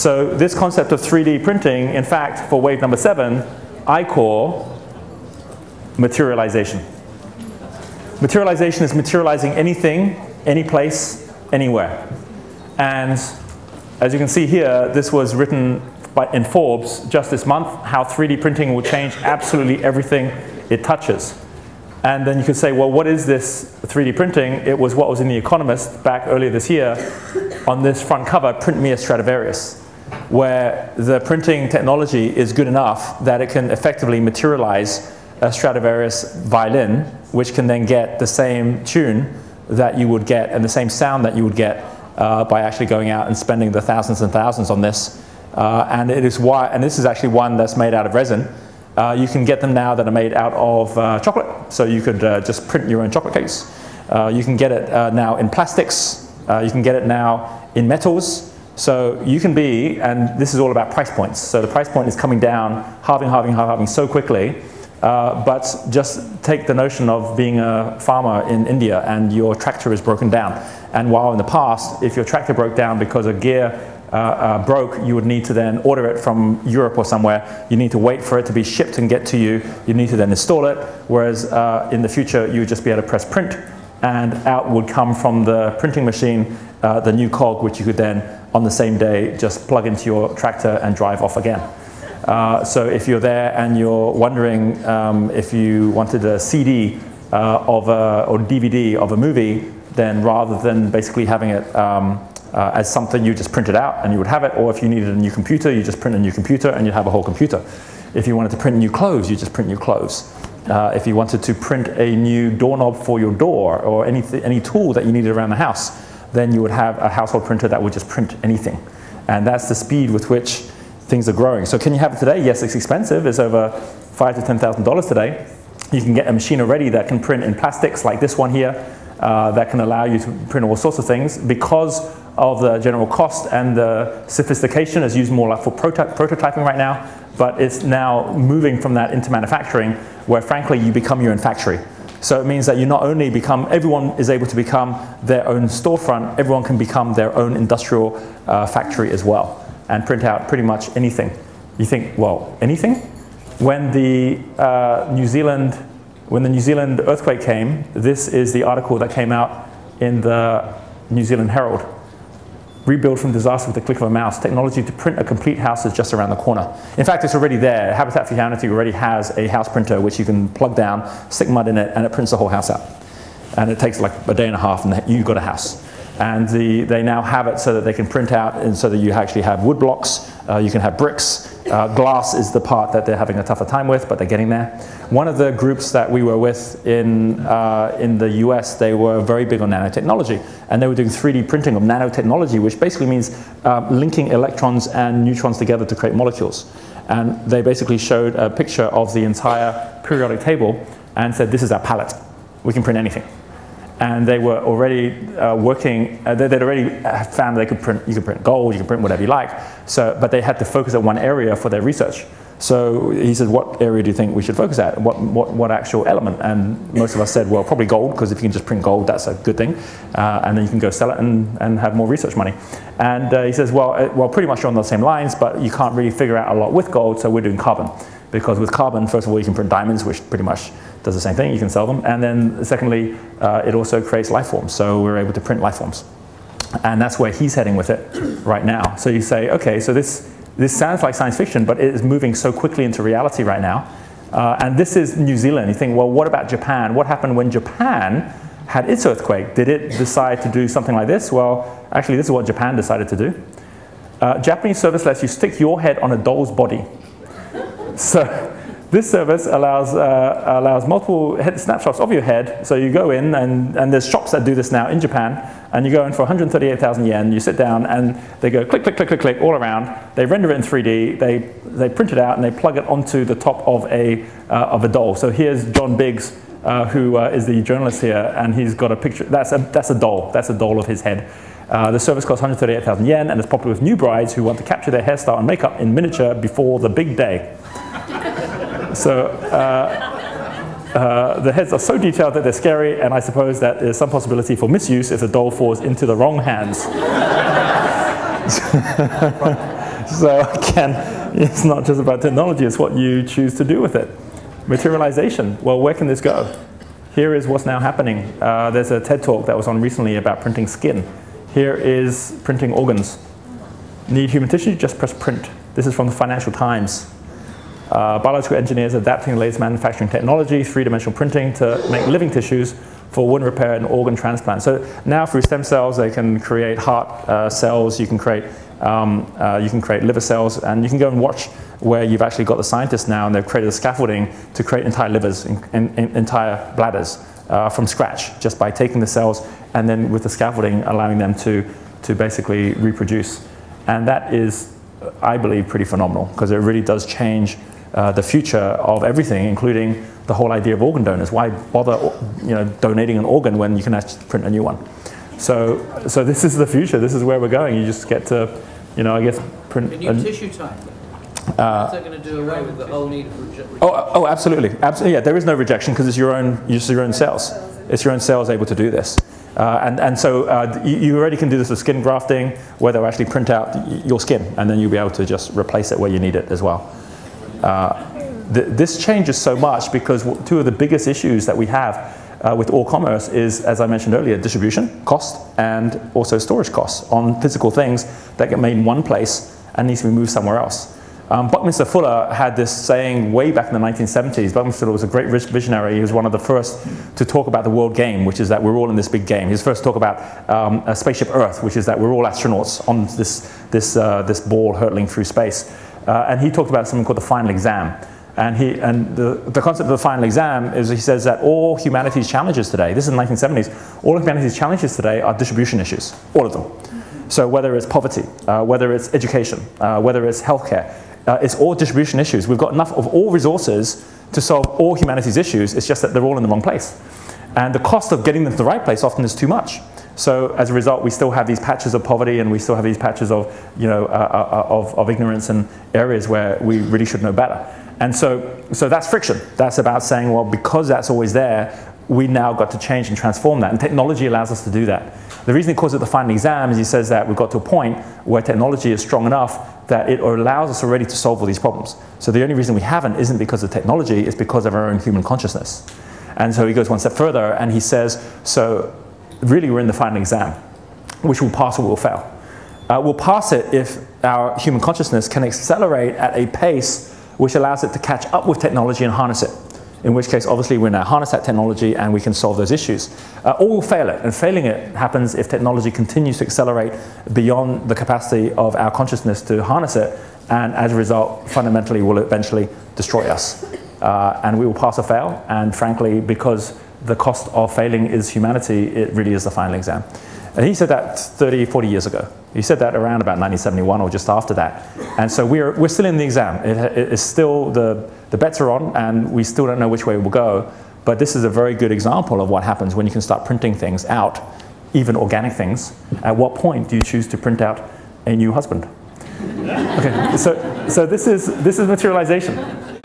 So this concept of 3D printing, in fact, for wave number 7, I call materialization. Materialization is materializing anything, any place, anywhere. And as you can see here, this was written in Forbes just this month, how 3D printing will change absolutely everything it touches. And then you could say, well, what is this 3D printing? It was what was in The Economist back earlier this year on this front cover, Print Me a Stradivarius, where the printing technology is good enough that it can effectively materialize a Stradivarius violin, which can then get the same tune that you would get and the same sound that you would get by actually going out and spending the thousands and thousands on this. And this is actually one that's made out of resin. You can get them now that are made out of chocolate. So you could just print your own chocolate cakes. You can get it now in plastics. You can get it now in metals. So you can be, and this is all about price points. So the price point is coming down, halving so quickly. But just take the notion of being a farmer in India and your tractor is broken down. And while in the past, if your tractor broke down because a gear broke, you would need to then order it from Europe or somewhere. You need to wait for it to be shipped and get to you. You need to then install it. Whereas in the future, you would just be able to press print and out would come from the printing machine the new cog, which you could then on the same day just plug into your tractor and drive off again. So if you're there and you're wondering if you wanted a CD or DVD of a movie, then rather than basically having it as something you just print it out and you would have it, or if you needed a new computer, you just print a new computer and you'd have a whole computer. If you wanted to print new clothes, you just print new clothes. If you wanted to print a new doorknob for your door or any tool that you needed around the house, then you would have a household printer that would just print anything. And that's the speed with which things are growing. So can you have it today? Yes, it's expensive. It's over $5,000 to $10,000 today. You can get a machine already that can print in plastics like this one here, that can allow you to print all sorts of things. Because of the general cost and the sophistication, is used more like for prototyping right now, but it's now moving from that into manufacturing, where frankly you become your own factory. So it means that you not only become, everyone is able to become their own storefront, everyone can become their own industrial factory as well, and print out pretty much anything. You think, well, anything? When the New Zealand earthquake came, this is the article that came out in the New Zealand Herald. Rebuild from disaster with the click of a mouse. Technology to print a complete house is just around the corner. In fact, it's already there. Habitat for Humanity already has a house printer which you can plug down, stick mud in it, and it prints the whole house out. And it takes like a day and a half, and you've got a house. And they now have it so that they can print out, and so that you actually have wood blocks, you can have bricks. Glass is the part that they're having a tougher time with, but they're getting there. One of the groups that we were with in the US, they were very big on nanotechnology, and they were doing 3D printing of nanotechnology, which basically means linking electrons and neutrons together to create molecules. And they basically showed a picture of the entire periodic table and said, this is our palette. We can print anything. And they were already working, they'd already found they could print, you can print gold, you can print whatever you like, but they had to focus on one area for their research. So he said, what area do you think we should focus at? What actual element? And most of us said, well, probably gold, because if you can just print gold, that's a good thing. And then you can go sell it and have more research money. And he says, well, pretty much on the same lines, but you can't really figure out a lot with gold, so we're doing carbon. Because with carbon, first of all, you can print diamonds, which pretty much does the same thing, you can sell them. And then secondly, it also creates life forms. So we're able to print life forms. And that's where he's heading with it right now. So you say, okay, so this sounds like science fiction, but it is moving so quickly into reality right now. And this is New Zealand. You think, well, what about Japan? What happened when Japan had its earthquake? Did it decide to do something like this? Well, actually, this is what Japan decided to do. Japanese service lets you stick your head on a doll's body. So this service allows multiple snapshots of your head. So you go in, and there's shops that do this now in Japan, and you go in for 138,000 yen, you sit down, and they go click, click, click, click, click all around. They render it in 3D, they print it out, and they plug it onto the top of a doll. So here's John Biggs, who is the journalist here, and he's got a picture. That's a doll. That's a doll of his head. The service costs 138,000 yen, and it's popular with new brides who want to capture their hairstyle and makeup in miniature before the big day. So the heads are so detailed that they're scary, and I suppose that there's some possibility for misuse if the doll falls into the wrong hands. So again, it's not just about technology, it's what you choose to do with it. Materialization, well, where can this go? Here is what's now happening. There's a TED talk that was on recently about printing skin. Here is printing organs. Need human tissue? Just press print. This is from the Financial Times. Biological engineers adapting the latest manufacturing technology, three-dimensional printing, to make living tissues for wound repair and organ transplant. So now through stem cells, they can create heart cells, you can create liver cells, and you can go and watch where you've actually got the scientists now, and they've created a scaffolding to create entire livers, entire bladders from scratch, just by taking the cells and then with the scaffolding allowing them to basically reproduce. And that is, I believe, pretty phenomenal, because it really does change the future of everything, including the whole idea of organ donors. Why bother, donating an organ when you can actually print a new one? So this is the future. This is where we're going. You just get to, I guess, print a new tissue type. Is that going to do away with the whole need of rejection? Oh, absolutely. Absolutely. Yeah, there is no rejection because it's your own cells. It's your own cells able to do this. So you already can do this with skin grafting, where they'll actually print out your skin, and then you'll be able to just replace it where you need it as well. This changes so much because two of the biggest issues that we have with all commerce is, as I mentioned earlier, distribution cost and also storage costs on physical things that get made in one place and needs to be moved somewhere else. Buckminster Fuller had this saying way back in the 1970s. Buckminster Fuller was a great visionary. He was one of the first to talk about the world game, which is that we're all in this big game. He was first to talk about a spaceship Earth, which is that we're all astronauts on this ball hurtling through space. And he talked about something called the final exam. And the concept of the final exam is, he says that all humanity's challenges today, this is the 1970s, all of humanity's challenges today are distribution issues, all of them. So whether it's poverty, whether it's education, whether it's healthcare, it's all distribution issues. We've got enough of all resources to solve all humanity's issues. It's just that they're all in the wrong place. And the cost of getting them to the right place often is too much. So as a result, we still have these patches of poverty, and we still have these patches of, of ignorance and areas where we really should know better. And so that's friction. That's about saying, well, because that's always there, we now got to change and transform that. And technology allows us to do that. The reason he calls it the final exam is he says that we've got to a point where technology is strong enough that it allows us already to solve all these problems. So the only reason we haven't isn't because of technology, it's because of our own human consciousness. And so he goes one step further and he says, so really we're in the final exam, which will pass or will fail. We'll pass it if our human consciousness can accelerate at a pace which allows it to catch up with technology and harness it. In which case, obviously, we now harness that technology and we can solve those issues. Or we'll fail it. And failing it happens if technology continues to accelerate beyond the capacity of our consciousness to harness it. And as a result, fundamentally, will eventually destroy us. And we will pass or fail. And frankly, because the cost of failing is humanity, it really is the final exam. And he said that 30, 40 years ago. He said that around about 1971 or just after that. And so we're still in the exam. It is still, the bets are on, and we still don't know which way it will go. But this is a very good example of what happens when you can start printing things out, even organic things. At what point do you choose to print out a new husband? Okay, so this is materialization.